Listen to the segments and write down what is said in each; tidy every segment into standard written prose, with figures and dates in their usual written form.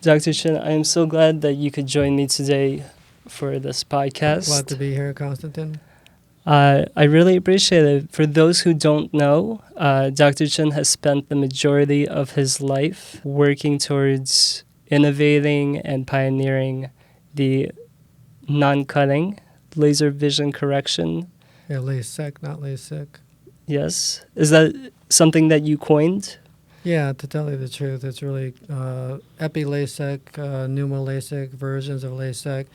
Dr. Chynn, I am so glad that you could join me today for this podcast. Glad to be here, Konstantin. I really appreciate it. For those who don't know, Dr. Chynn has spent the majority of his life working towards innovating and pioneering the non-cutting laser vision correction. Yeah, LASEK, not LASIK. Yes. Is that something that you coined? Yeah, to tell you the truth, it's really epi-LASEK, pneumo-LASIK, versions of LASEK.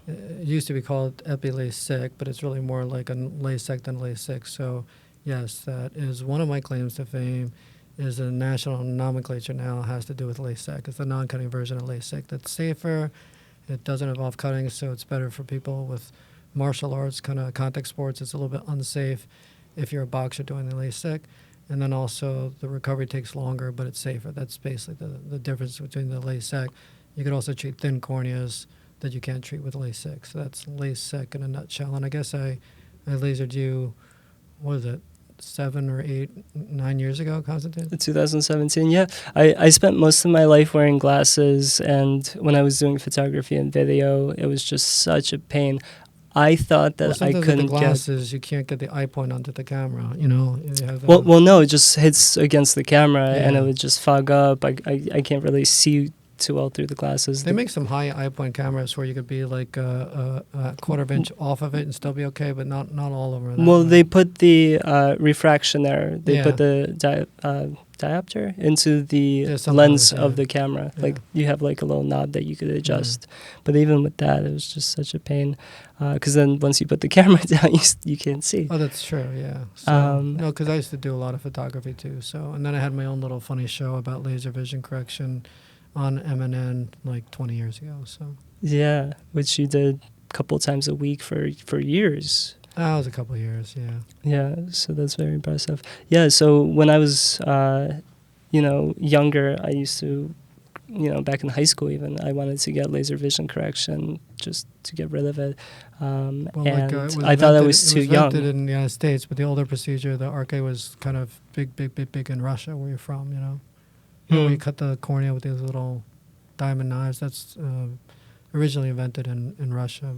It used to be called epi-LASIK, but it's really more like a LASIK than LASIK. So, yes, that is one of my claims to fame. Is the national nomenclature now has to do with LASIK. It's the non-cutting version of LASIK that's safer. It doesn't involve cutting, so it's better for people with martial arts, kind of contact sports. It's a little bit unsafe if you're a boxer doing the LASIK. And then also the recovery takes longer, but it's safer. That's basically the difference between the LASIK. You could also treat thin corneas that you can't treat with LASIK. So that's LASIK in a nutshell. And I guess I lasered you, what is it, 7 or 8, 9 years ago, Konstantin? 2017, yeah. I spent most of my life wearing glasses, and when I was doing photography and video, it was just such a pain. I thought that I couldn't with the glasses, you can't get the eye point onto the camera, you know? You have, well, no, it just hits against the camera, and it Yeah. would just fog up. I can't really see too well through the glasses. They make some high eye point cameras where you could be like a quarter of inch off of it and still be okay, but not all over that. Well, way. they put the refraction there. They Yeah. put the diopter into the Yeah, something lens like of that. the camera. Yeah. Like you have like a little knob that you could adjust. But even with that, it was just such a pain. Because then once you put the camera down, you can't see. Oh, that's true. Yeah. So, no, because I used to do a lot of photography too. So, and then I had my own little funny show about laser vision correction on MNN like 20 years ago. So Yeah, which you did a couple times a week for years. that was a couple of years. Yeah. Yeah, so that's very impressive. Yeah, so when I was, younger, I used to, back in high school even, I wanted to get laser vision correction just to get rid of it. And I thought I was too young. It was invented in the United States, but the older procedure, the RK was kind of big in Russia, where you're from, you know. Where you cut the cornea with these little diamond knives. That's originally invented in Russia.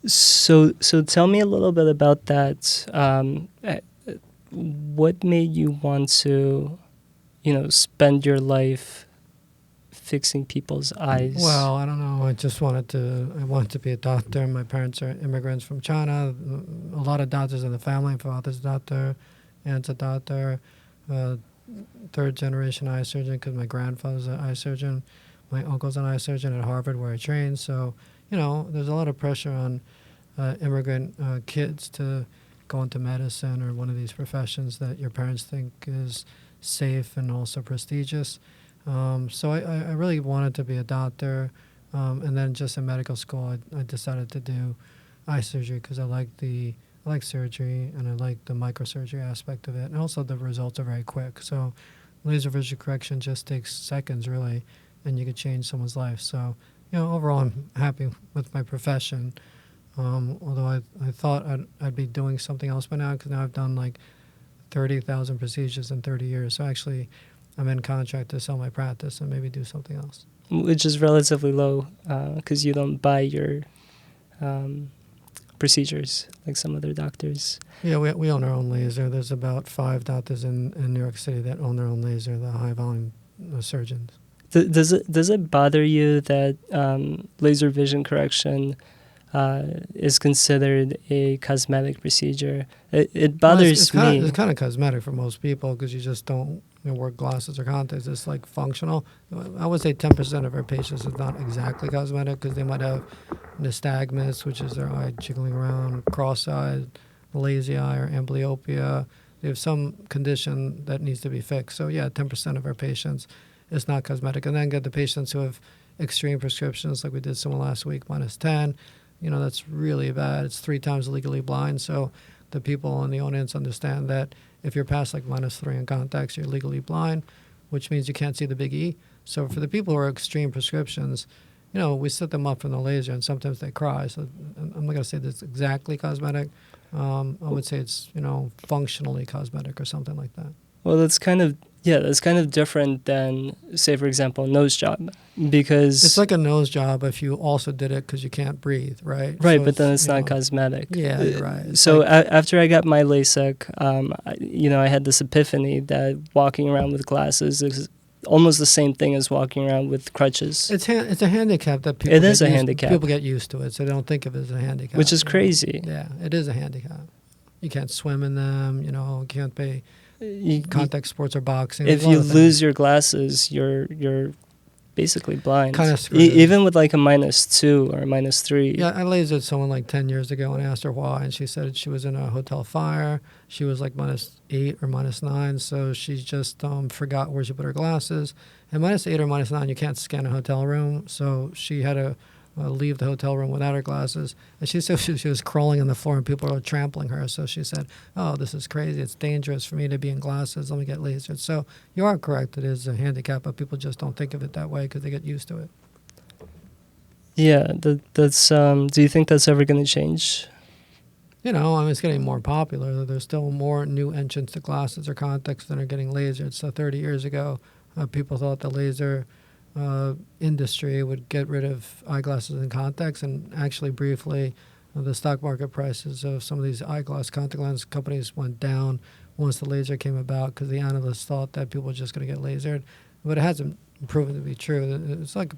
So tell me a little bit about that. What made you want to, spend your life fixing people's eyes? Well, I don't know. I wanted to be a doctor. My parents are immigrants from China. A lot of doctors in the family. My father's a doctor, aunt's a doctor, third generation eye surgeon because my grandfather's an eye surgeon. My uncle's an eye surgeon at Harvard where I trained. So, there's a lot of pressure on immigrant kids to go into medicine or one of these professions that your parents think is safe and also prestigious. So I really wanted to be a doctor. And then just in medical school, I decided to do eye surgery because I like surgery and I like the microsurgery aspect of it. And also the results are very quick. So laser vision correction just takes seconds really, and you could change someone's life. So, overall I'm happy with my profession. Although I thought I'd be doing something else by now because now I've done like 30,000 procedures in 30 years. So actually I'm in contract to sell my practice and maybe do something else. Which is relatively low because you don't buy your procedures like some other doctors. Yeah, we own our own laser. There's about 5 doctors in New York City that own their own laser, the high volume surgeons. Does it bother you that laser vision correction is considered a cosmetic procedure? It bothers me. It's kind of cosmetic for most people because you just don't wear glasses or contacts. It's like functional. I would say 10% of our patients is not exactly cosmetic because they might have nystagmus, which is their eye jiggling around, cross-eyed, lazy eye, or amblyopia. They have some condition that needs to be fixed. So yeah, 10% of our patients is not cosmetic. And then get the patients who have extreme prescriptions, like we did someone last week, -10. That's really bad. It's 3 times legally blind. So the people in the audience understand that if you're past like -3 in contacts, you're legally blind, which means you can't see the big E. So for the people who are extreme prescriptions, we set them up from the laser and sometimes they cry. So I'm not going to say that's exactly cosmetic. I would say it's, functionally cosmetic or something like that. Well, that's kind of Yeah, that's kind of different than, say, for example, nose job, because It's like a nose job if you also did it because you can't breathe, right? right, So but then it's you not know, cosmetic. yeah, you're right. It's So like, after I got my LASEK, I had this epiphany that walking around with glasses is almost the same thing as walking around with crutches. it's a handicap that It is a handicap, people get used to it, so they don't think of it as a handicap. which is you know? crazy. Yeah, it is a handicap. You can't swim in them. You know, you can't play You, contact sports or boxing. if There's a you lot of lose things. your glasses, you're basically blind. Kind of screwed. Even with like a -2 or a -3. Yeah, I lasered someone like 10 years ago and asked her why, and she said she was in a hotel fire. She was like -8 or -9, so she just forgot where she put her glasses. And -8 or -9, you can't scan a hotel room, so she had to leave the hotel room without her glasses. And she said she was crawling on the floor and people were trampling her. So she said, "Oh, this is crazy. It's dangerous for me to be in glasses. Let me get lasered." So you are correct. It is a handicap, but people just don't think of it that way because they get used to it. Yeah, that's. Do you think that's ever going to change? You know, I mean, it's getting more popular. There's still more new entrants to glasses or contacts that are getting lasered. So 30 years ago, people thought the laser industry would get rid of eyeglasses and contacts, and actually, briefly, the stock market prices of some of these eyeglass contact lens companies went down once the laser came about because the analysts thought that people were just going to get lasered, but it hasn't proven to be true. It's like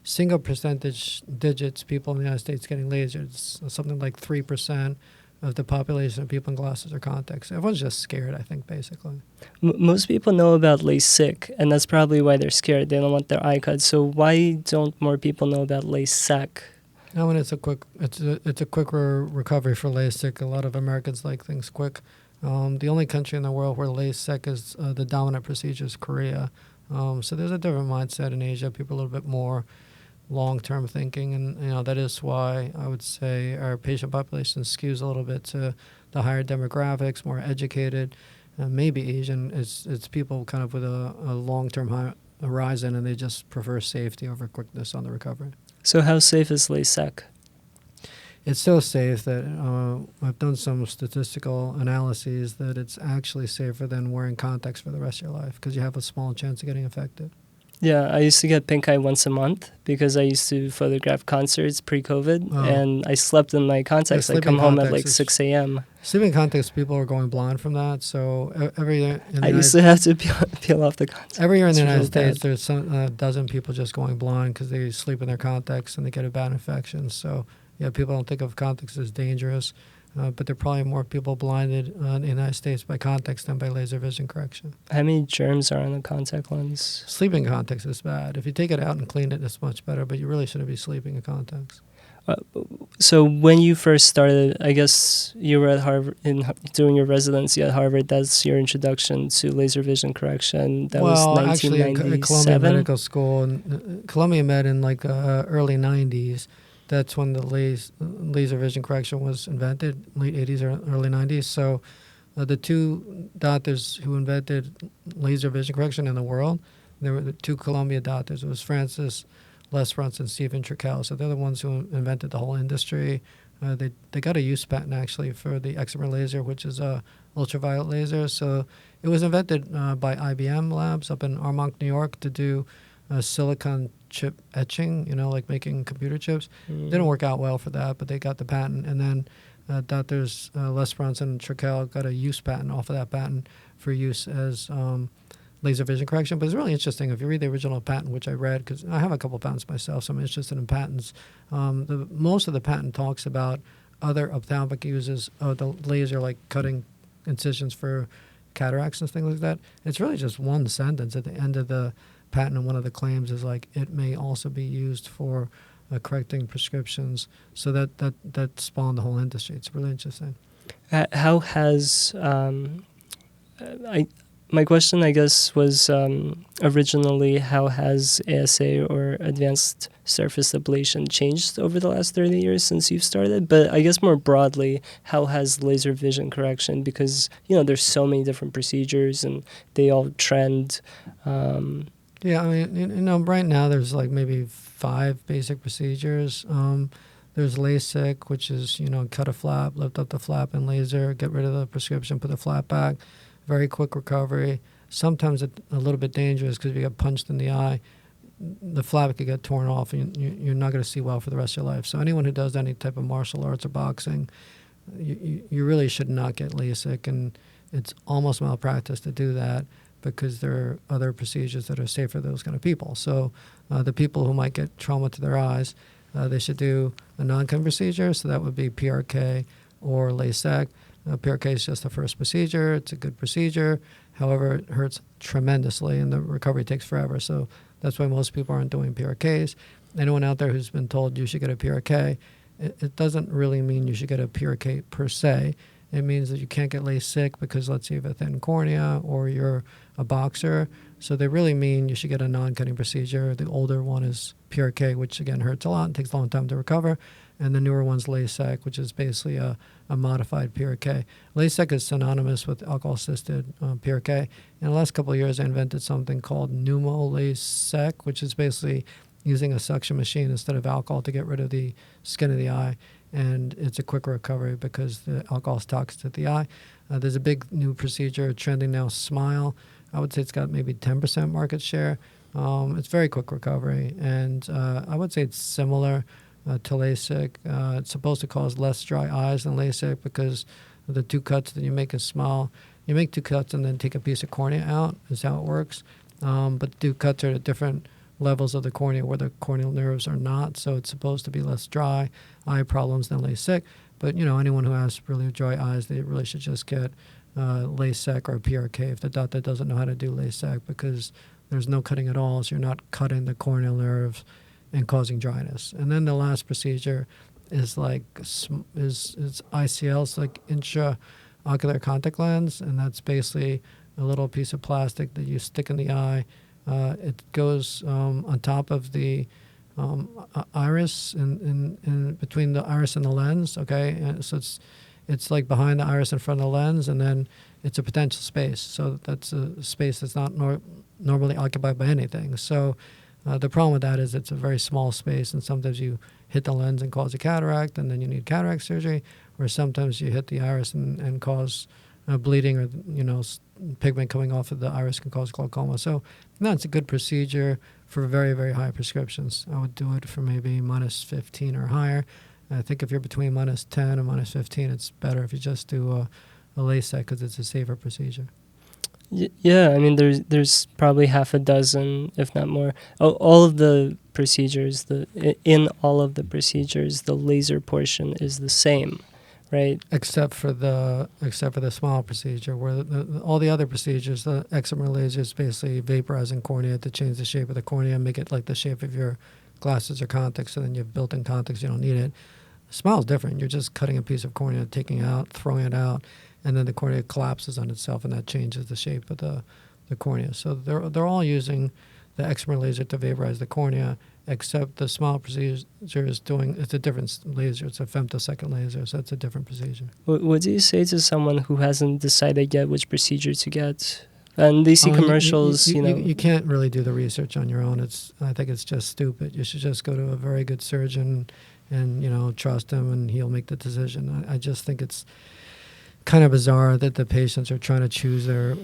single percentage digits people in the United States getting lasered. It's something like 3% of the population of people in glasses or contacts. Everyone's just scared, I think, basically. Most people know about LASIK, and that's probably why they're scared. They don't want their eye cut. So why don't more people know about LASEK? I mean, it's a quicker recovery for LASIK. A lot of Americans like things quick. The only country in the world where LASIK is the dominant procedure is Korea. So there's a different mindset in Asia. People are a little bit more long-term thinking, and that is why I would say our patient population skews a little bit to the higher demographics, more educated, maybe Asian. It's people kind of with a long-term horizon, and they just prefer safety over quickness on the recovery. So how safe is LASIK? It's so safe that I've done some statistical analyses that it's actually safer than wearing contacts for the rest of your life because you have a small chance of getting infected. Yeah, I used to get pink eye once a month because I used to photograph concerts pre-COVID, and I slept in my contacts. Yeah, I come home at contacts like 6 a.m. Sleeping contacts, people are going blind from that. So every year in the I used to have to peel off the contacts. every year in the It's United really States, bad. there's some dozen people just going blind because they sleep in their contacts and they get a bad infection. So yeah, people don't think of contacts as dangerous, but there are probably more people blinded in the United States by contacts than by laser vision correction. How many germs are on a contact lens? Sleeping contacts is bad. If you take it out and clean it, it's much better. But you really shouldn't be sleeping in contacts. So when you first started, I guess you were at Harvard doing your residency at Harvard. That's your introduction to laser vision correction. That was Actually, at Columbia 1997. Medical School, Columbia Med in like the early 90s, that's when the laser vision correction was invented, late 80s or early 90s. So the two doctors who invented laser vision correction in the world, they were the two Columbia doctors. It was Francis Lesperance and Stephen Trickell. So they're the ones who invented the whole industry. They got a use patent actually for the excimer laser, which is a ultraviolet laser. So it was invented by IBM Labs up in Armonk, New York, to do silicon chip etching. Like making computer chips. Didn't work out well for that, but they got the patent. And then doctors Lesperance and Trickell got a use patent off of that patent for use as laser vision correction. But it's really interesting if you read the original patent, which I read because I have a couple of patents myself, so I'm interested in patents. Most of the patent talks about other ophthalmic uses of the laser, like cutting incisions for cataracts and things like that. It's really just one sentence at the end of the patent, and one of the claims is like it may also be used for correcting prescriptions. So that spawned the whole industry. It's really interesting. How has my question, I guess, was originally how has ASA or advanced surface ablation changed over the last 30 years since you've started? But I guess more broadly, how has laser vision correction? Because, there's so many different procedures and they all trend. Yeah, I mean, right now there's like maybe 5 basic procedures. There's LASIK, which is, cut a flap, lift up the flap and laser, get rid of the prescription, put the flap back. Very quick recovery. Sometimes it's a little bit dangerous because if you get punched in the eye, the flap could get torn off and you're not going to see well for the rest of your life. So anyone who does any type of martial arts or boxing, you really should not get LASIK, and it's almost malpractice to do that because there are other procedures that are safe for those kind of people. So the people who might get trauma to their eyes, they should do a non-cutting procedure, so that would be PRK or LASEK. PRK is just the first procedure. It's a good procedure. However, it hurts tremendously and the recovery takes forever. So that's why most people aren't doing PRKs. Anyone out there who's been told you should get a PRK, it doesn't really mean you should get a PRK per se. It means that you can't get LASIK because, let's say, you have a thin cornea or you're a boxer. So they really mean you should get a non-cutting procedure. The older one is PRK, which, again, hurts a lot and takes a long time to recover. And the newer one's LASEK, which is basically a modified PRK. LASIK is synonymous with alcohol-assisted PRK. In the last couple of years, I invented something called pneumo-LASEK, which is basically using a suction machine instead of alcohol to get rid of the skin of the eye. And it's a quicker recovery because the alcohol is toxic to the eye. There's a big new procedure trending now, SMILE. I would say it's got maybe 10% market share. It's very quick recovery, and I would say it's similar to LASIK. It's supposed to cause less dry eyes than LASIK because of the two cuts that you make in SMILE. You make two cuts and then take a piece of cornea out is how it works. But two cuts are at different levels of the cornea where the corneal nerves are not, so it's supposed to be less dry eye problems than LASIK. But anyone who has really dry eyes, they really should just get LASIK or PRK if the doctor doesn't know how to do LASIK, because there's no cutting at all, so you're not cutting the corneal nerves and causing dryness. And then the last procedure is ICL, it's like intraocular contact lens, and that's basically a little piece of plastic that you stick in the eye. It goes on top of the iris, in between the iris and the lens. Okay, and so it's like behind the iris in front of the lens, and then it's a potential space. So that's a space that's not normally occupied by anything. So the problem with that is it's a very small space, and sometimes you hit the lens and cause a cataract, and then you need cataract surgery, or sometimes you hit the iris and cause bleeding, or pigment coming off of the iris can cause glaucoma. So it's a good procedure for very, very high prescriptions. I would do it for maybe minus 15 or higher. I think if you're between minus 10 and minus 15, it's better if you just do a LASIK because it's a safer procedure. Yeah, I mean, there's probably half a dozen, if not more. All of the procedures, in all of the procedures, the laser portion is the same, right? Except for the SMILE procedure, where all the other procedures, the excimer laser is basically vaporizing cornea to change the shape of the cornea and make it like the shape of your glasses or contacts, so then you have built-in contacts, you don't need it. SMILE is different. You're just cutting a piece of cornea, taking it out, throwing it out, and then the cornea collapses on itself, and that changes the shape of the cornea. So they're all using the excimer laser to vaporize the cornea, except the SMILE procedure it's a different laser. It's a femtosecond laser, so it's a different procedure. What do you say to someone who hasn't decided yet which procedure to get? And they see commercials, You can't really do the research on your own. I think it's just stupid. You should just go to a very good surgeon and trust him, and he'll make the decision. I just think it's kind of bizarre that the patients are trying to choose their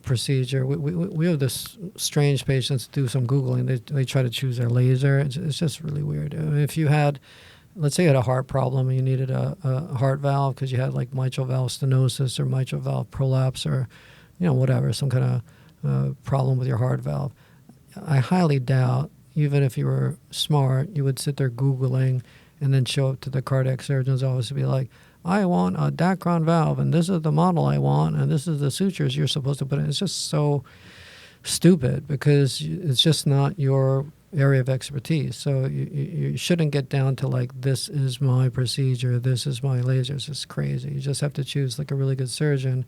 procedure. We have this strange patients do some Googling. They try to choose their laser. It's just really weird. I mean, if you had, let's say you had a heart problem and you needed a heart valve because you had like mitral valve stenosis or mitral valve prolapse or whatever, some kind of problem with your heart valve. I highly doubt, even if you were smart, you would sit there Googling and then show up to the cardiac surgeon's office and be like, I want a Dacron valve, and this is the model I want, and this is the sutures you're supposed to put in. It's just so stupid because it's just not your area of expertise. So you shouldn't get down to like, this is my procedure, this is my laser. It's just crazy. You just have to choose like a really good surgeon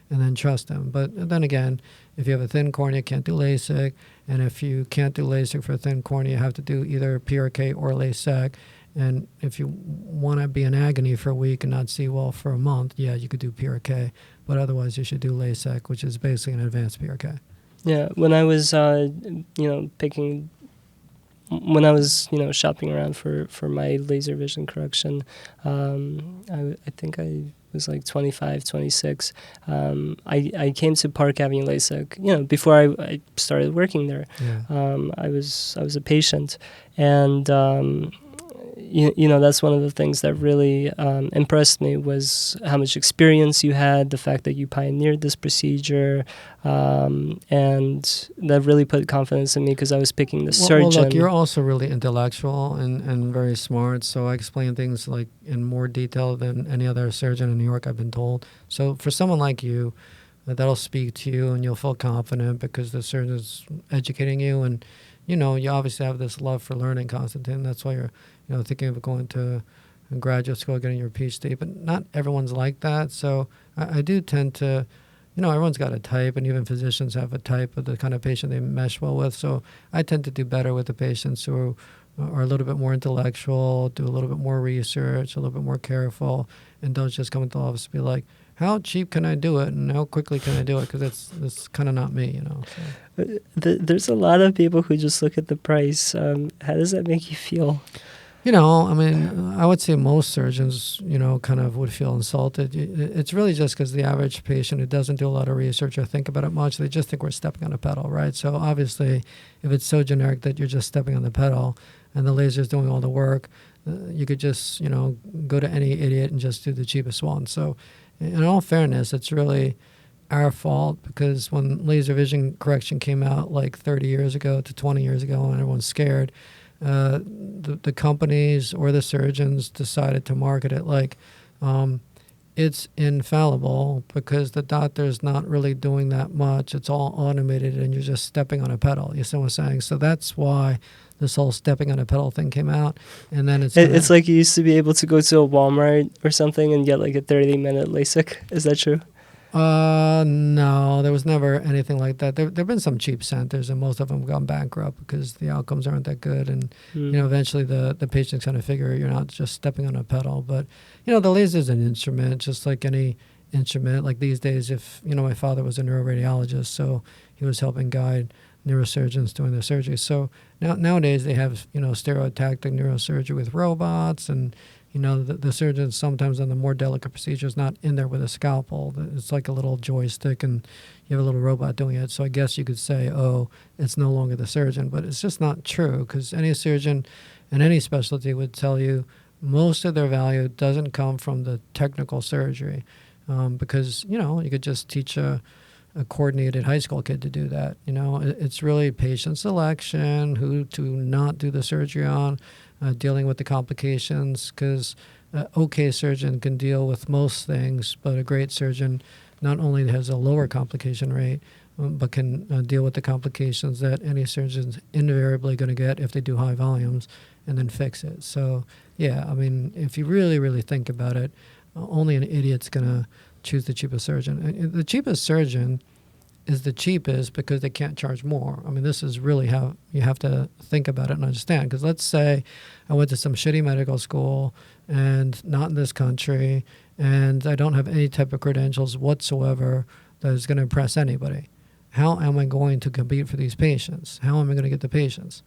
and then trust them. But then again, if you have a thin cornea, you can't do LASIK, and if you can't do LASIK for a thin cornea, you have to do either PRK or LASIK. And if you want to be in agony for a week and not see well for a month, yeah, you could do PRK. But otherwise, you should do LASIK, which is basically an advanced PRK. Yeah, when I was, when I was, shopping around for my laser vision correction, I think I was like 25, 26. I came to Park Avenue LASEK, before I started working there. Yeah. I was a patient, and that's one of the things that really impressed me was how much experience you had, the fact that you pioneered this procedure, and that really put confidence in me because I was picking the surgeon. Well, look, you're also really intellectual and very smart, so I explain things like in more detail than any other surgeon in New York, I've been told. So for someone like you, that'll speak to you and you'll feel confident because the surgeon's educating you, and you obviously have this love for learning, Constantine. That's why you're thinking of going to graduate school, getting your PhD, but not everyone's like that. So I do tend to, everyone's got a type, and even physicians have a type of the kind of patient they mesh well with. So I tend to do better with the patients who are a little bit more intellectual, do a little bit more research, a little bit more careful, and don't just come into the office and be like, how cheap can I do it and how quickly can I do it? Because that's kind of not me, So. There's a lot of people who just look at the price. How does that make you feel? I would say most surgeons, kind of would feel insulted. It's really just because the average patient who doesn't do a lot of research or think about it much, they just think we're stepping on a pedal, right? So obviously, if it's so generic that you're just stepping on the pedal and the laser's doing all the work, you could just, go to any idiot and just do the cheapest one. So in all fairness, it's really our fault because when laser vision correction came out like 30 years ago to 20 years ago and everyone's scared, the companies or the surgeons decided to market it like it's infallible because the doctor's not really doing that much. It's all automated and you're just stepping on a pedal. You see what I'm saying? So that's why this whole stepping on a pedal thing came out. And then it's like you used to be able to go to a Walmart or something and get like a 30-minute LASIK. Is that true? No, there was never anything like that. There have been some cheap centers, and most of them have gone bankrupt because the outcomes aren't that good. And eventually the patient's going to figure you're not just stepping on a pedal. But the laser is an instrument, just like any instrument. Like these days, if my father was a neuroradiologist, so he was helping guide neurosurgeons doing their surgery. So nowadays they have stereotactic neurosurgery with robots and. The surgeons sometimes on the more delicate procedures not in there with a scalpel. It's like a little joystick and you have a little robot doing it. So I guess you could say, oh, it's no longer the surgeon. But it's just not true because any surgeon in any specialty would tell you most of their value doesn't come from the technical surgery because, you could just teach a coordinated high school kid to do that. It's really patient selection, who to not do the surgery on, dealing with the complications, because an okay surgeon can deal with most things, but a great surgeon not only has a lower complication rate, but can deal with the complications that any surgeon's invariably going to get if they do high volumes and then fix it. So, yeah, if you really, really think about it, only an idiot's going to choose the cheapest surgeon. And the cheapest surgeon is the cheapest because they can't charge more. This is really how you have to think about it and understand. Because let's say I went to some shitty medical school and not in this country, and I don't have any type of credentials whatsoever that is going to impress anybody. How am I going to compete for these patients? How am I going to get the patients?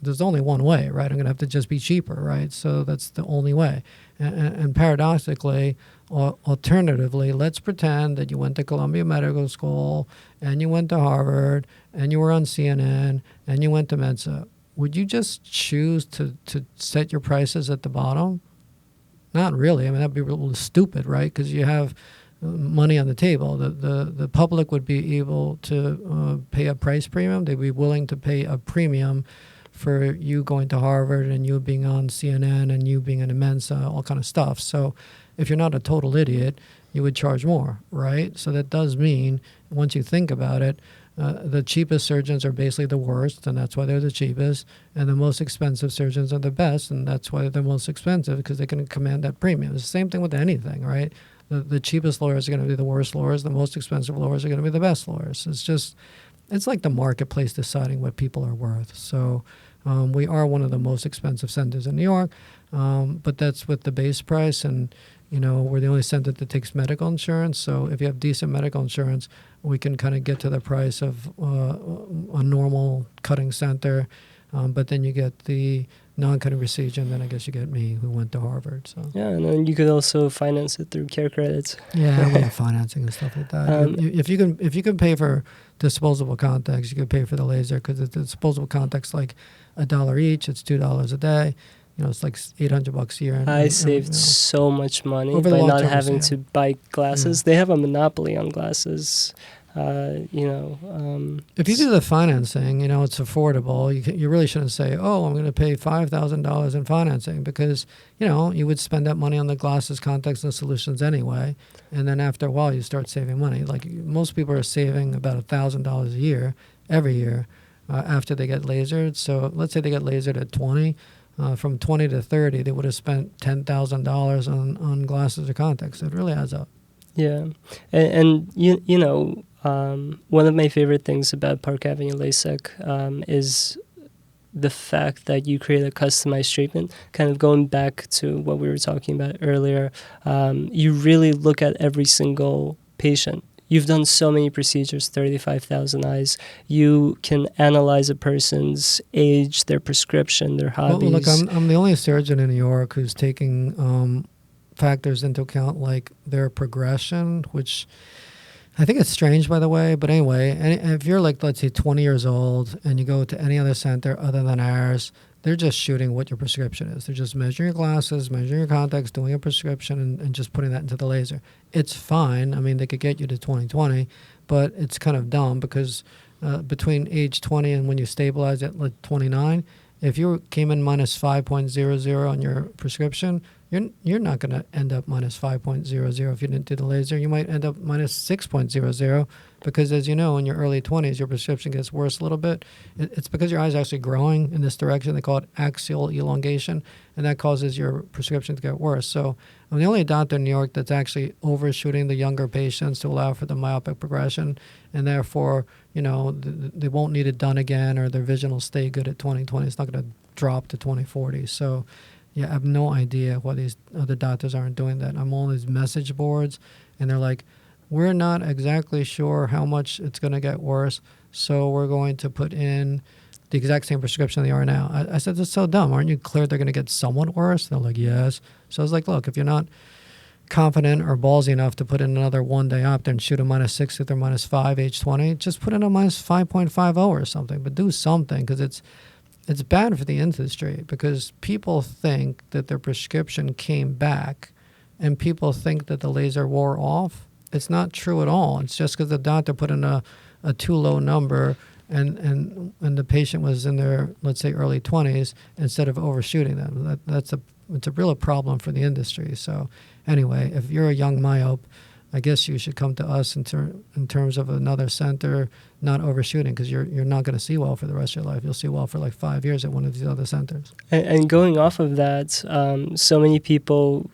There's only one way, right? I'm going to have to just be cheaper, right? So that's the only way. And paradoxically, or alternatively, let's pretend that you went to Columbia Medical School and you went to Harvard and you were on CNN and you went to Mensa. Would you just choose to set your prices at the bottom? Not really. That'd be a little stupid, right? Because you have money on the table. The public would be able to pay a price premium. They'd be willing to pay a premium for you going to Harvard and you being on CNN and you being in a Mensa, all kind of stuff. So if you're not a total idiot, you would charge more, right? So that does mean, once you think about it, the cheapest surgeons are basically the worst, and that's why they're the cheapest, and the most expensive surgeons are the best, and that's why they're most expensive, because they can command that premium. It's the same thing with anything, right? The cheapest lawyers are going to be the worst lawyers, the most expensive lawyers are going to be the best lawyers. It's like the marketplace deciding what people are worth. So we are one of the most expensive centers in New York, but that's with the base price, and we're the only center that takes medical insurance. So if you have decent medical insurance, we can kind of get to the price of a normal cutting center. But then you get the non-cutting procedure, and then I guess you get me, who went to Harvard. So Yeah, and then you could also finance it through care credits. yeah, we have financing and stuff like that. If you can pay for disposable contacts, you can pay for the laser, because the disposable contacts like $1 each. It's $2 a day. It's like $800 a year. I saved so much money over the by long not term, having yeah. to buy glasses. Yeah. They have a monopoly on glasses. If you do the financing, it's affordable. You really shouldn't say, "Oh, I'm going to pay $5,000 in financing," because you would spend that money on the glasses, contacts, and solutions anyway. And then after a while, you start saving money. Like most people are saving about $1,000 a year every year after they get lasered. So let's say they get lasered at 20. From 20 to 30, they would have spent $10,000 on glasses or contacts. So it really adds up. Yeah, and one of my favorite things about Park Avenue LASEK is the fact that you create a customized treatment. Kind of going back to what we were talking about earlier, you really look at every single patient. You've done so many procedures, 35,000 eyes. You can analyze a person's age, their prescription, their hobbies. Well, look, I'm the only surgeon in New York who's taking factors into account, like their progression, which I think it's strange, by the way. But anyway, and if you're like, let's say 20 years old and you go to any other center other than ours, they're just shooting what your prescription is. They're just measuring your glasses, measuring your contacts, doing a prescription, and just putting that into the laser. It's fine. I mean, they could get you to 20/20, but it's kind of dumb because between age 20 and when you stabilize at like 29, if you came in minus 5.00 on your prescription, you're not going to end up minus 5.00 if you didn't do the laser. You might end up minus 6.00 because, as you know, in your early 20s, your prescription gets worse a little bit. It's because your eyes are actually growing in this direction. They call it axial elongation, and that causes your prescription to get worse. So I'm the only doctor in New York that's actually overshooting the younger patients to allow for the myopic progression, and therefore, they won't need it done again, or their vision will stay good at 20/20. It's not going to drop to 20/40. So yeah, I have no idea why these other doctors aren't doing that. I'm on these message boards, and they're like, we're not exactly sure how much it's going to get worse, so we're going to put in the exact same prescription they are now. I said, that's so dumb. Aren't you clear they're going to get somewhat worse? They're like, yes. So I was like, look, if you're not confident or ballsy enough to put in another one diopter and shoot a minus 6 or minus 5 age 20, just put in a minus 5.50 or something, but do something, because it's bad for the industry, because people think that their prescription came back and people think that the laser wore off. It's not true at all. It's just because the doctor put in a too low number and the patient was in their, let's say, early 20s instead of overshooting them. It's a real problem for the industry. So anyway, if you're a young myope, I guess you should come to us in terms of another center, not overshooting, because you're not going to see well for the rest of your life. You'll see well for like 5 years at one of these other centers. And going off of that, so many people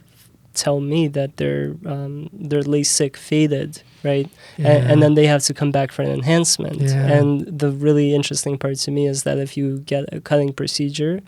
tell me that their LASIK faded, right? Yeah. And then they have to come back for an enhancement. Yeah. And the really interesting part to me is that if you get a cutting procedure,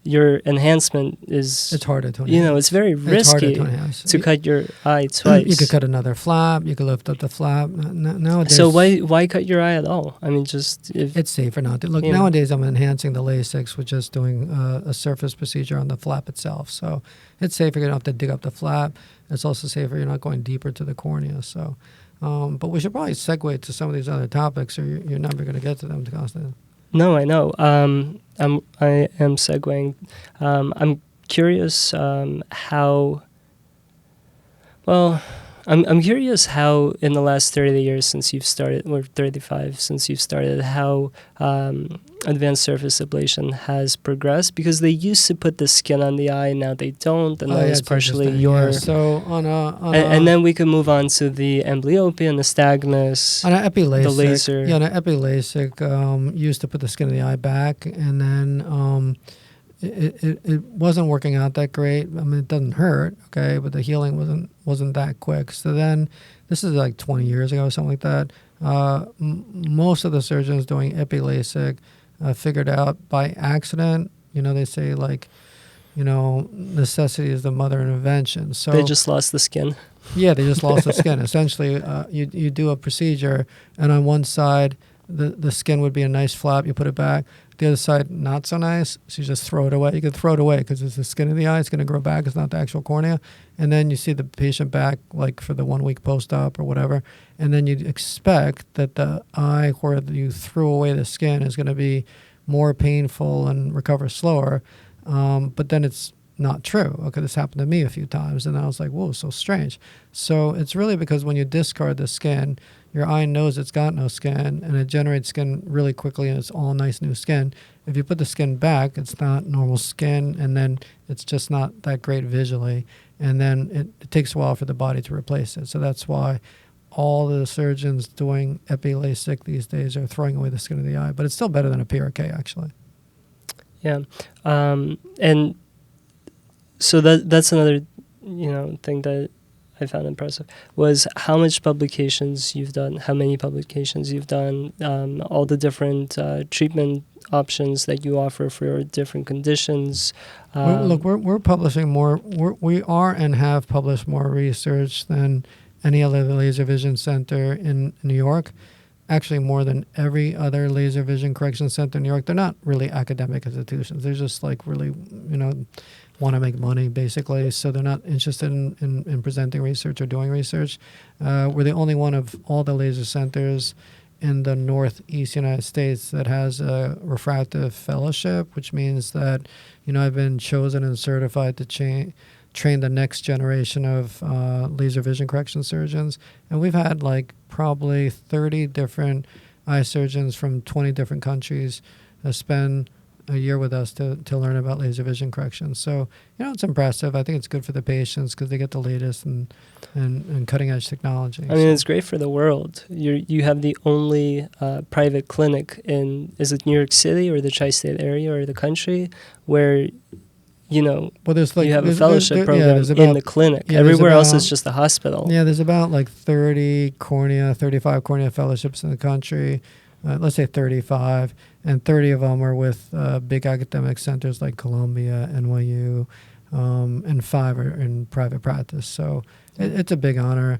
your enhancement is... It's harder to enhance. It's very risky to cut your eye twice. You could cut another flap. You could lift up the flap. Nowadays, so why cut your eye at all? I mean, just... It's safer not to. Look, nowadays I'm enhancing the LASIKs with just doing a surface procedure on the flap itself. So it's safer. You don't have to dig up the flap. It's also safer. You're not going deeper to the cornea. So, but we should probably segue to some of these other topics, or you're never going to get to them, Constantine. No, I know. I am segueing. I'm curious how. Well, I'm curious how in the last 30 years since you've started, or 35 since you've started, how advanced surface ablation has progressed, because they used to put the skin on the eye, now they don't, and that was partially your... Yeah. So and then we could move on to the amblyopia and nystagmus, on an epi-LASIK, the laser. Yeah, on an epi-LASIK, used to put the skin of the eye back, and then it wasn't working out that great. I mean, it doesn't hurt, okay, but the healing wasn't that quick. So then, this is like 20 years ago, something like that. Most of the surgeons doing epi-LASIK figured out by accident. They say necessity is the mother of invention. So they just lost the skin. Yeah, they just lost the skin. Essentially, you do a procedure, and on one side the skin would be a nice flap. You put it back. The other side, not so nice. So you just throw it away. You could throw it away because it's the skin of the eye. It's going to grow back. It's not the actual cornea. And then you see the patient back like for the 1 week post-op or whatever. And then you'd expect that the eye where you threw away the skin is going to be more painful and recover slower. But then it's not true. Okay, this happened to me a few times. And I was like, whoa, so strange. So it's really because when you discard the skin, your eye knows it's got no skin, and it generates skin really quickly, and it's all nice new skin. If you put the skin back, it's not normal skin, and then it's just not that great visually. And then it takes a while for the body to replace it. So that's why all the surgeons doing epi-LASIK these days are throwing away the skin of the eye. But it's still better than a PRK, actually. Yeah. And so that's another, thing that I found impressive was how much publications you've done, how many publications you've done, all the different treatment options that you offer for different conditions. We're publishing more. We are and have published more research than any other laser vision center in New York. Actually, more than every other laser vision correction center in New York. They're not really academic institutions. They're just like really, want to make money, basically. So they're not interested in presenting research or doing research. We're the only one of all the laser centers in the Northeast United States that has a refractive fellowship, which means that, I've been chosen and certified to train the next generation of laser vision correction surgeons. And we've had probably 30 different eye surgeons from 20 different countries spend a year with us to learn about laser vision correction. So, it's impressive. I think it's good for the patients because they get the latest and cutting edge technology. I mean, it's great for the world. You have the only private clinic is it New York City or the tri-state area or the country where you have a fellowship program in the clinic. Yeah, everywhere else is just a hospital. Yeah, there's about 35 cornea fellowships in the country. Let's say 35, and 30 of them are with big academic centers like Columbia, NYU, and 5 are in private practice. So it's a big honor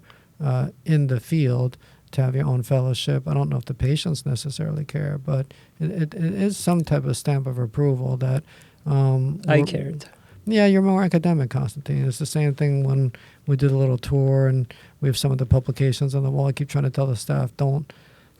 in the field to have your own fellowship. I don't know if the patients necessarily care, but it is some type of stamp of approval that I cared. Yeah, you're more academic, Constantine. It's the same thing when we did a little tour and we have some of the publications on the wall. I keep trying to tell the staff, don't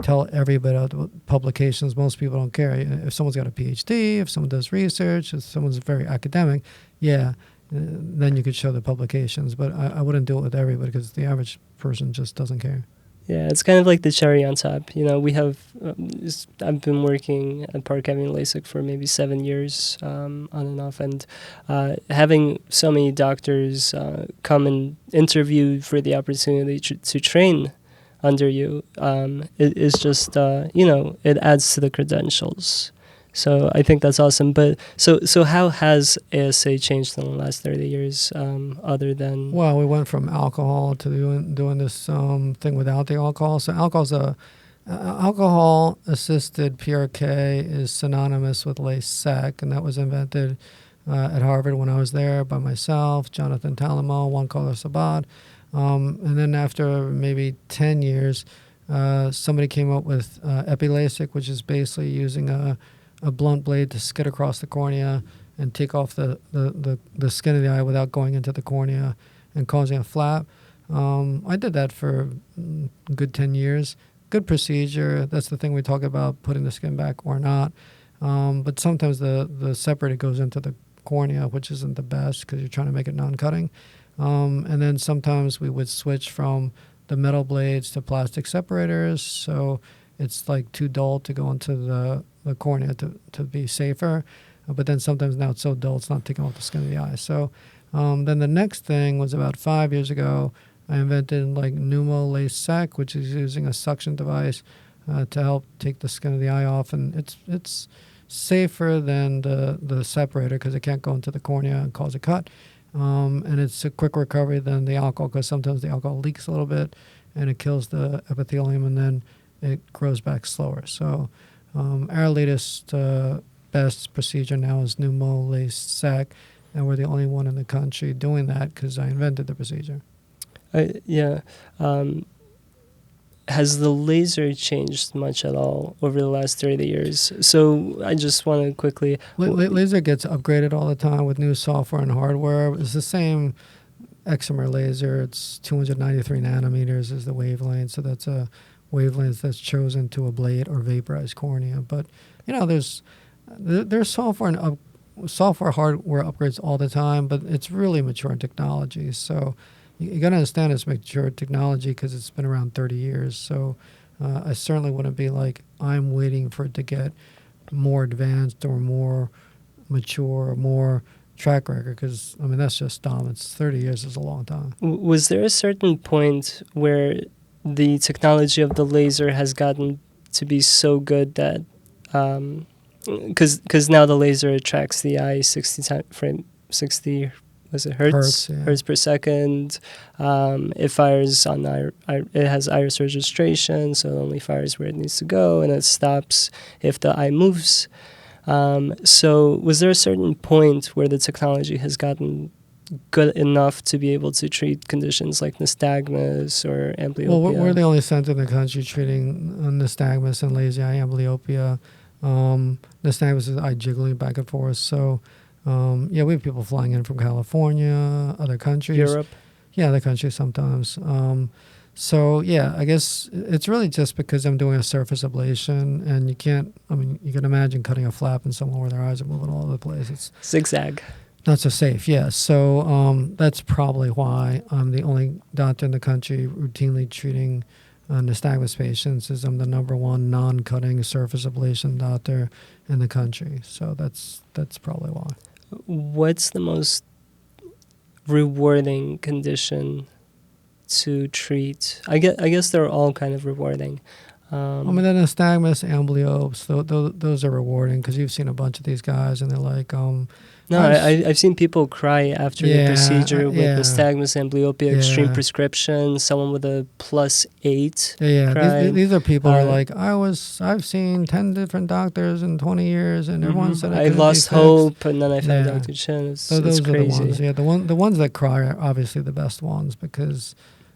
tell everybody about publications. Most people don't care. If someone's got a PhD, if someone does research, if someone's very academic, then you could show the publications. But I wouldn't do it with everybody because the average person just doesn't care. Yeah, it's kind of like the cherry on top. We have, I've been working at Park Avenue LASEK for maybe 7 years on and off, and having so many doctors come and interview for the opportunity to train under you it is just, it adds to the credentials. So I think that's awesome. But so how has ASA changed in the last 30 years other than... Well, we went from alcohol to doing this thing without the alcohol. So alcohol-assisted PRK is synonymous with LASEK, and that was invented at Harvard when I was there by myself, Jonathan Talamo, Juan Carlos Sabat. And then after maybe 10 years, somebody came up with epi-LASIK, which is basically using a blunt blade to skid across the cornea and take off the skin of the eye without going into the cornea and causing a flap. I did that for a good 10 years. Good procedure. That's the thing we talk about, putting the skin back or not. But sometimes the separator goes into the cornea, which isn't the best because you're trying to make it non-cutting. And then sometimes we would switch from the metal blades to plastic separators. So it's too dull to go into the cornea to be safer. But then sometimes now it's so dull it's not taking off the skin of the eye. So then the next thing was about 5 years ago, I invented pneumo LASEK, which is using a suction device to help take the skin of the eye off. And it's safer than the separator because it can't go into the cornea and cause a cut. And it's a quick recovery than the alcohol because sometimes the alcohol leaks a little bit and it kills the epithelium and then it grows back slower. So our latest best procedure now is pneumo LASEK, and we're the only one in the country doing that because I invented the procedure. has the laser changed much at all over the last 30 years? So I just want to quickly... Laser gets upgraded all the time with new software and hardware. It's the same excimer laser. It's 293 nanometers is the wavelength. So that's a wavelength that's chosen to ablate or vaporize cornea. But, there's software and software hardware upgrades all the time, but it's really mature technology. So you got to understand it's mature technology because it's been around 30 years. So I certainly wouldn't be like, I'm waiting for it to get more advanced or more mature or more track record, because, that's just dumb. It's 30 years is a long time. Was there a certain point where the technology of the laser has gotten to be so good that... Because now the laser tracks the eye 60 was it hertz? Yeah. Hertz per second. It fires on it has iris registration, so it only fires where it needs to go, and it stops if the eye moves. So was there a certain point where the technology has gotten good enough to be able to treat conditions like nystagmus or amblyopia? Well, we're the only center in the country treating nystagmus and lazy eye amblyopia. Nystagmus is eye jiggling back and forth. So, we have people flying in from California, other countries. Europe? Yeah, other countries sometimes. I guess it's really just because I'm doing a surface ablation, and you can imagine cutting a flap in someone where their eyes are moving all over the place. It's zigzag. Not so safe, yeah. So that's probably why I'm the only doctor in the country routinely treating nystagmus patients, is I'm the number one non-cutting surface ablation doctor in the country. So that's probably why. What's the most rewarding condition to treat? I guess they're all kind of rewarding. The nystagmus, amblyopes, those are rewarding because you've seen a bunch of these guys and they're like... I've seen people cry after the procedure with nystagmus, amblyopia, extreme prescription, someone with a +8. These are people who are like, I've seen 10 different doctors in 20 years, and everyone said I lost hope, and then I found Dr. Chynn. It's those crazy. Are the ones. The ones that cry are obviously the best ones because,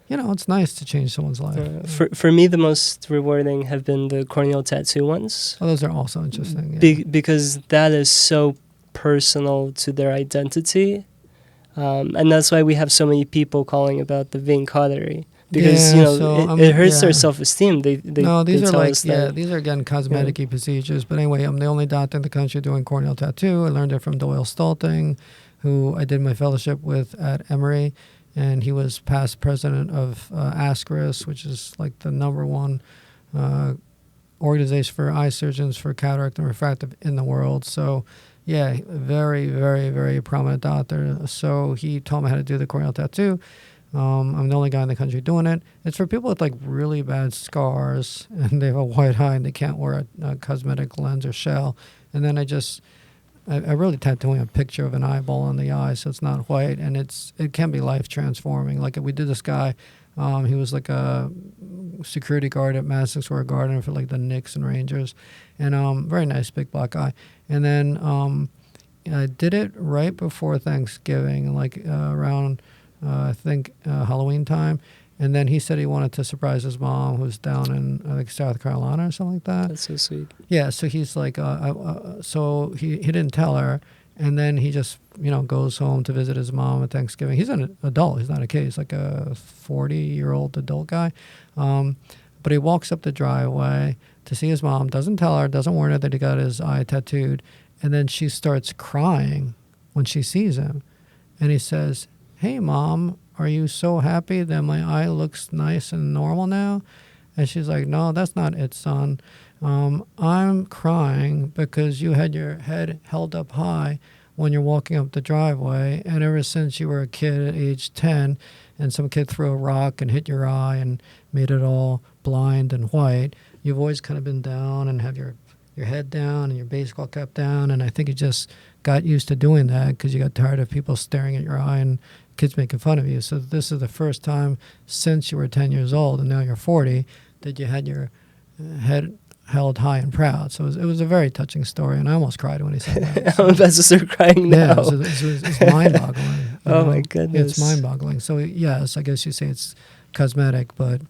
it's nice to change someone's life. For me, the most rewarding have been the corneal tattoo ones. Oh, those are also interesting. Because that is so personal to their identity, and that's why we have so many people calling about the vein cautery, because it hurts their self-esteem. These are again cosmetic-y procedures. But anyway, I'm the only doctor in the country doing corneal tattoo. I learned it from Doyle Stolting, who I did my fellowship with at Emory, and he was past president of ASCRS, which is like the number one organization for eye surgeons for cataract and refractive in the world. So yeah, very, very, very prominent doctor. So he taught me how to do the corneal tattoo. I'm the only guy in the country doing it. It's for people with like really bad scars and they have a white eye and they can't wear a cosmetic lens or shell. And then I really tattooing a picture of an eyeball on the eye so it's not white, and it can be life transforming. Like we did this guy, he was like a security guard at Madison Square Garden for like the Knicks and Rangers, and very nice big black eye. And then I did it right before Thanksgiving, like around I think Halloween time. And then he said he wanted to surprise his mom, who's down in South Carolina or something like that. That's so sweet. Yeah, so he's like, so he didn't tell her, and then he just goes home to visit his mom at Thanksgiving. He's an adult. He's not a kid. He's like a 40-year-old adult guy. But he walks up the driveway to see his mom. Doesn't tell her. Doesn't warn her that he got his eye tattooed. And then she starts crying when she sees him, and he says, "Hey, Mom, are you so happy that my eye looks nice and normal now?" And she's like, "No, that's not it, son. I'm crying because you had your head held up high when you're walking up the driveway, and ever since you were a kid at age 10 and some kid threw a rock and hit your eye and made it all blind and white, you've always kind of been down and have your head down and your baseball cap down, and I think you just got used to doing that because you got tired of people staring at your eye and kids making fun of you. So this is the first time since you were 10 years old and now you're 40 that you had your head held high and proud." So it was a very touching story, and I almost cried when he said that. So. I'm about to start crying now. Yeah, it's mind-boggling. Oh my goodness. It's mind-boggling. So yes, I guess you say it's cosmetic, but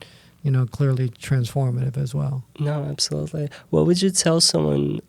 clearly transformative as well. No, absolutely. What would you tell someone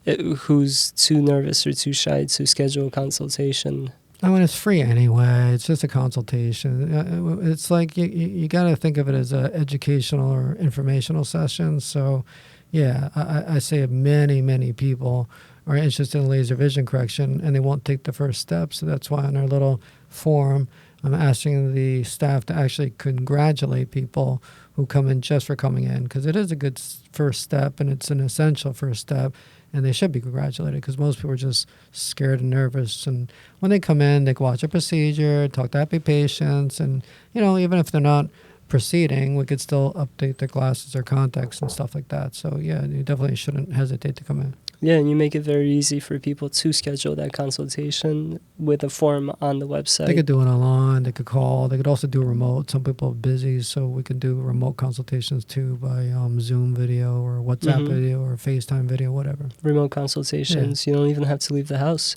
who's too nervous or too shy to schedule a consultation? I mean, it's free anyway. It's just a consultation. It's like you got to think of it as an educational or informational session. So, yeah, I say many people are interested in laser vision correction and they won't take the first step. So that's why on our little forum, I'm asking the staff to actually congratulate people who come in just for coming in, because it is a good first step and it's an essential first step. And they should be congratulated, because most people are just scared and nervous. And when they come in, they can watch a procedure, talk to happy patients. And, even if they're not proceeding, we could still update their glasses or contacts and stuff like that. So, yeah, you definitely shouldn't hesitate to come in. Yeah, and you make it very easy for people to schedule that consultation with a form on the website. They could do it online. They could call. They could also do remote. Some people are busy, so we can do remote consultations too by Zoom video or WhatsApp video or FaceTime video, whatever. Remote consultations. Yeah. You don't even have to leave the house.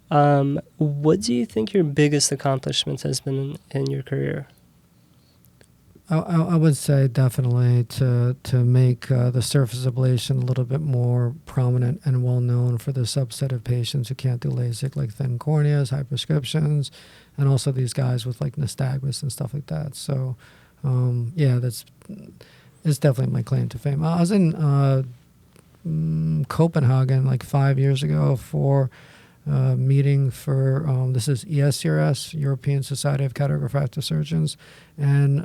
What do you think your biggest accomplishment has been in your career? I would say definitely to make the surface ablation a little bit more prominent and well known for the subset of patients who can't do LASIK, like thin corneas, high prescriptions, and also these guys with like nystagmus and stuff like that. So, it's definitely my claim to fame. I was in Copenhagen like 5 years ago for meeting for this is ESCRS, European Society of Cataract Refractive Surgeons, and